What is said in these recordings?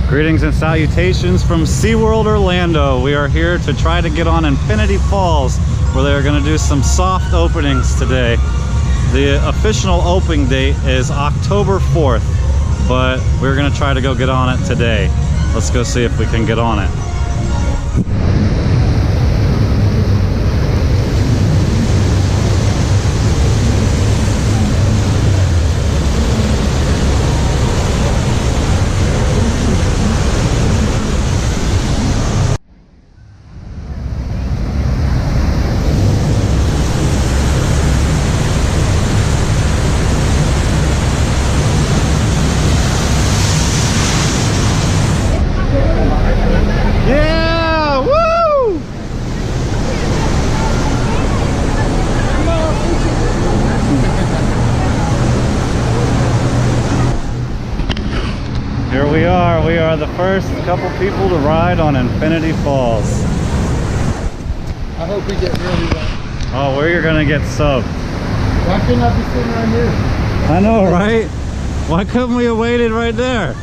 Greetings and salutations from SeaWorld Orlando. We are here to try to get on Infinity Falls, where they are going to do some soft openings today. The official opening date is October 4th, but we're going to try to go get on it today. Let's go see if we can get on it. Here we are the first couple people to ride on Infinity Falls. I hope we get really wet. Oh, where you're gonna get soaked. Why couldn't I be sitting right here? I know, right? Why couldn't we have waited right there?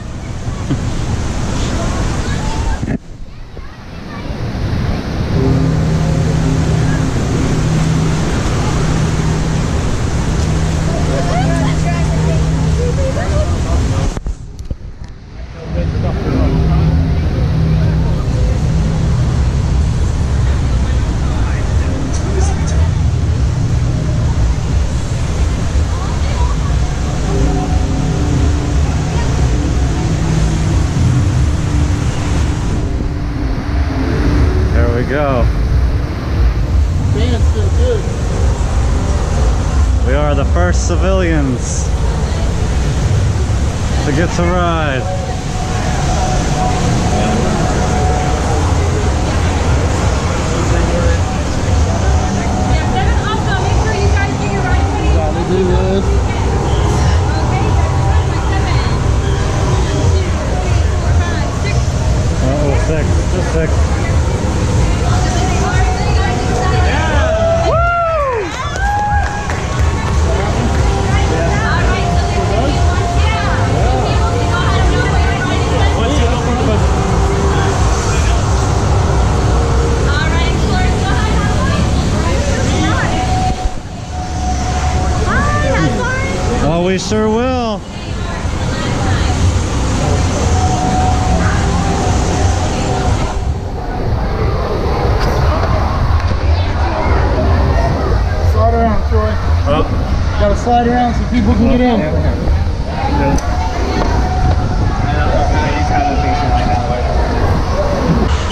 Go. Band's still good. We are the first civilians to get to ride. Uh-oh, 6. Just 6. Oh, we sure will. Slide around, Troy. Oh. Gotta slide around so people can get in.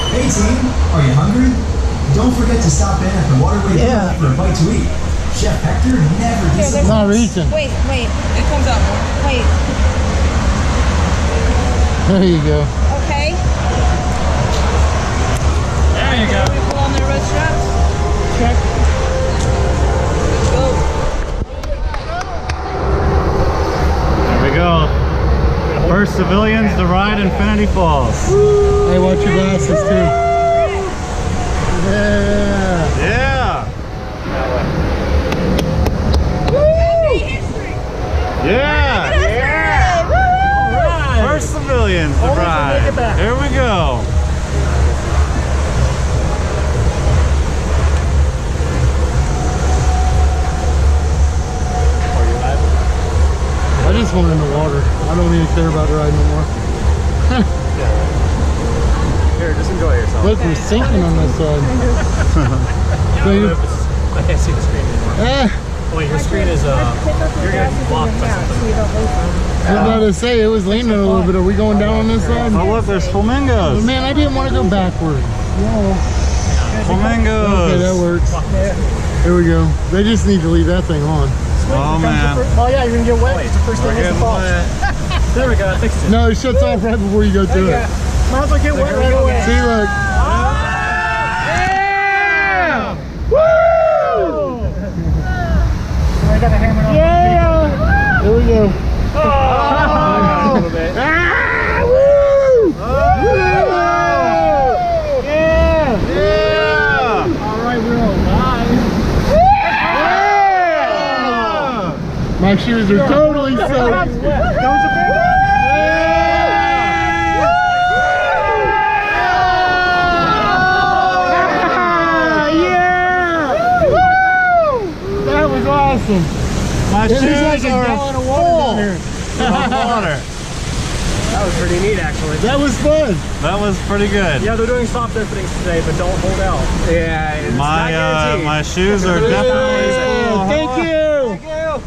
Hey team, are you hungry? Don't forget to stop in at the Waterway Grill for a bite to eat. Chef Hector never disappoints. Not reaching. Wait. It comes out more. Wait. There you go. Okay. There you go. We pull on their red straps. Check. Go. There we go. First civilians to ride Infinity Falls. Hey, watch your glasses too. Yeah. Yeah. Yeah. Yeah. Right. First civilians to ride. Here we go. I just want in the water. I don't even care about the ride no more. Here, just enjoy yourself. Look, we're sinking on this side. I can't see the screen anymore. Wait, your screen is you're getting blocked by something. I was about to say it was leaning a little bit. Are we going down on this side? Oh look, there's flamingos. Man, I didn't want to go backward. Flamingos. Okay, that works. Here we go. They just need to leave that thing on. Oh man. Oh yeah, you're gonna get wet. It's the first We're getting wet. There we go, I fixed it. No, it shuts off right before you go through it. Might as well get wet right away. See, look. Yeah! Woo! I got a hammer on. Yeah! Here we go. Oh, a little bit. Ah! Woo! Yeah! Yeah! All right, we're alive. Yeah! My shoes are totally soaked. That was a big one. water. That was pretty neat, actually. That was fun. That was pretty good. Yeah, they're doing soft openings today, but don't hold out. Yeah, it's not guaranteed. My shoes are definitely full. Thank you.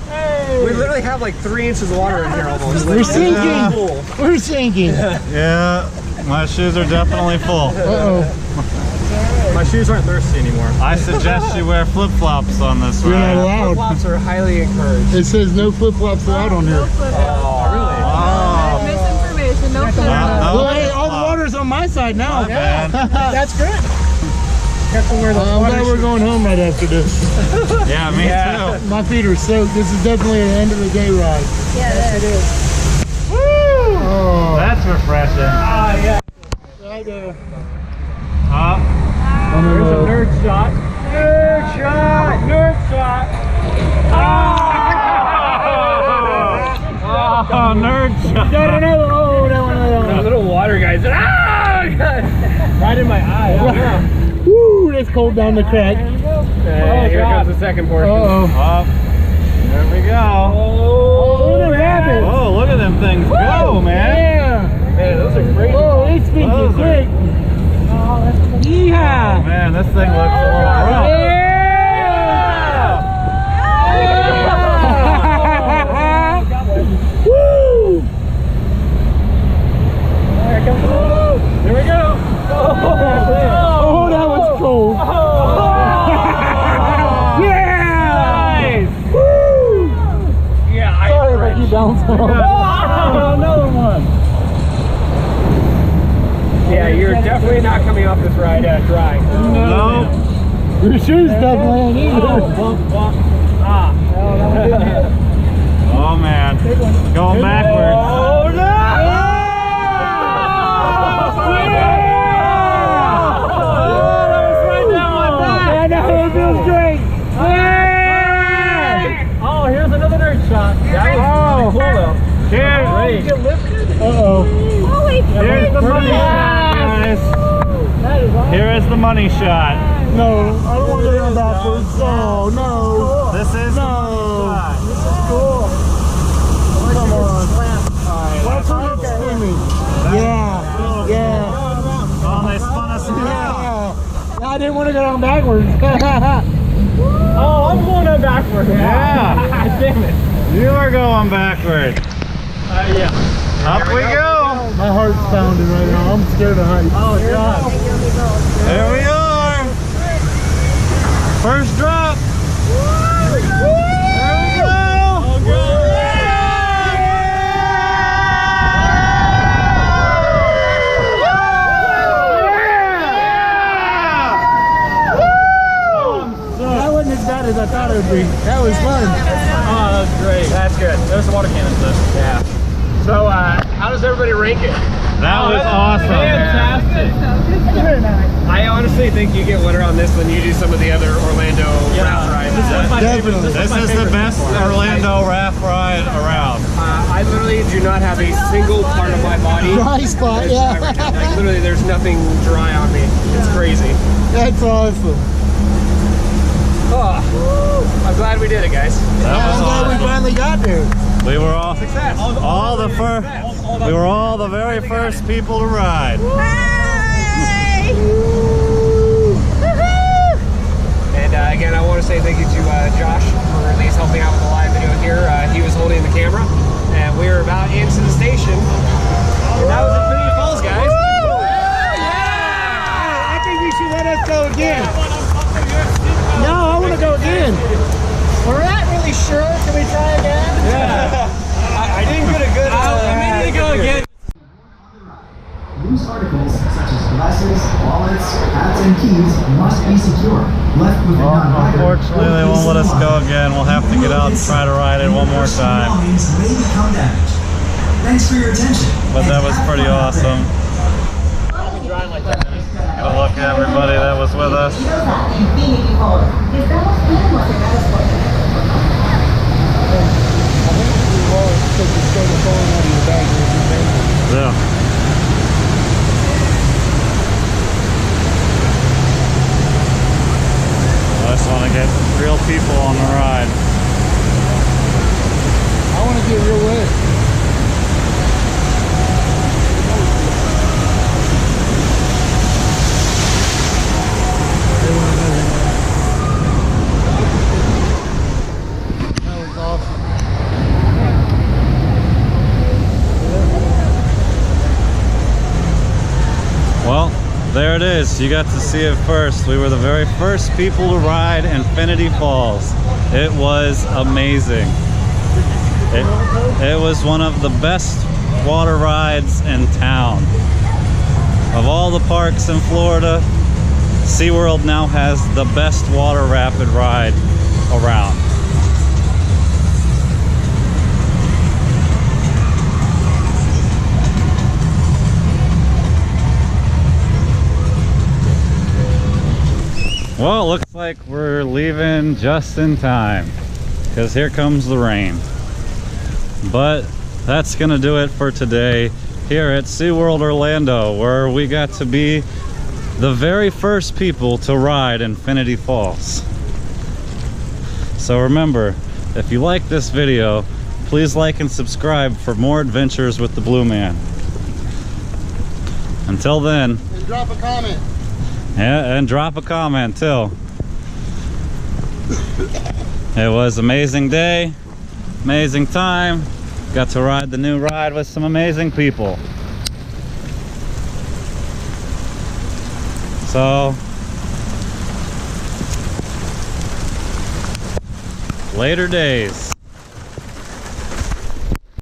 Hey. We literally have like 3 inches of water in here almost. We're sinking. Yeah. We're sinking. Yeah, my shoes are definitely full. Uh-oh. My shoes aren't thirsty anymore. I suggest you wear flip-flops on this You're not ride. allowed. Flip-flops are highly encouraged. It says no flip-flops allowed on here. Oh, really? Oh, Misinformation. No flip. no Well, hey, all the flip-flops. water's on my side now. My bad. That's good. I'm glad we're going home right after this. Yeah, me too. My feet are soaked. This is definitely an end of the day ride. Yeah, it is. Woo! Oh. That's refreshing. Yeah. Right there. Up. There's a nerd shot. Nerd shot! Nerd shot! Oh, nerd shot. No. Little water guys. Ah! Right in my eye. Woo! That's cold down the crack. Here comes the second portion. Uh-oh. Up. There we go. Oh, look at that. Oh, look at them things go, man. Yeah. Man, those are great. Oh, it's spinning Those are- quick. Yeehaw. Man, this thing looks a little rough. Woo! Here we go. Oh, that was cold. Yeah! Woo! Yeah, Sorry if I keep bouncing. Another one. Yeah, you're definitely not coming off this ride dry. No. Your shoes definitely ain't either. Oh, man. Going backwards. Oh no! I know, it feels great. Oh, here's another nerd shot. That was cool though. Cheers. Uh-oh. Holy Here's the money crap. shot, guys. Here is the money shot. No, I don't want to go backwards. Oh, no. This is the money shot. Come on. Watch her get swimming. Yeah. Yeah. Oh, they spun us around. Yeah. I didn't want to go down backwards. Oh, I'm going on backward. Yeah. Damn it. You are going backward. Yeah. Up we go. My heart's pounding right now. I'm scared of heights. Oh god. There we are. First drop. There we go. Oh god. That wasn't as bad as I thought it would be. That was fun. Oh, that was great. That's good. There's the water cannons though. Yeah. So, how does everybody rank it? That was awesome. Fantastic. I honestly think you get wetter on this than you do some of the other Orlando raft rides. Definitely. This is the best Orlando raft ride around. I literally do not have a single part of my body. Dry spot, yeah. Like literally, there's nothing dry on me. It's crazy. That's awesome. Oh, I'm glad we did it, guys. That I'm was glad we awesome. finally got there. We were all Success. we were all the very first people to ride. Hey! And again, I want to say thank you to Josh for at least helping out with the live video here. He was holding the camera, and we were about into the station. And that was Infinity Falls, guys. I think you should let us go again. No, I want to go again. We're not really sure. Can we try again? Yeah. I didn't get a good. I need to go again. Loose articles such as glasses, wallets, hats, and keys must be secure. Left with a non-rider. Unfortunately, they won't let us go again. We'll have to get out and try to ride it one more time. Belongings may become damaged. Thanks for your attention. But that was pretty awesome. Good luck to everybody that was with us. Yeah. I just want to get real people on the ride. I want to get real wet. There it is. You got to see it first. We were the very first people to ride Infinity Falls. It was amazing. It was one of the best water rides in town. Of all the parks in Florida, SeaWorld now has the best water rapid ride around. Well, it looks like we're leaving just in time because here comes the rain. But that's gonna do it for today here at SeaWorld Orlando, where we got to be the very first people to ride Infinity Falls. So remember, if you like this video, please like and subscribe for more adventures with the Blue Man. Until then, And drop a comment. yeah, and drop a comment too. It was an amazing day, amazing time. Got to ride the new ride with some amazing people. So, later days.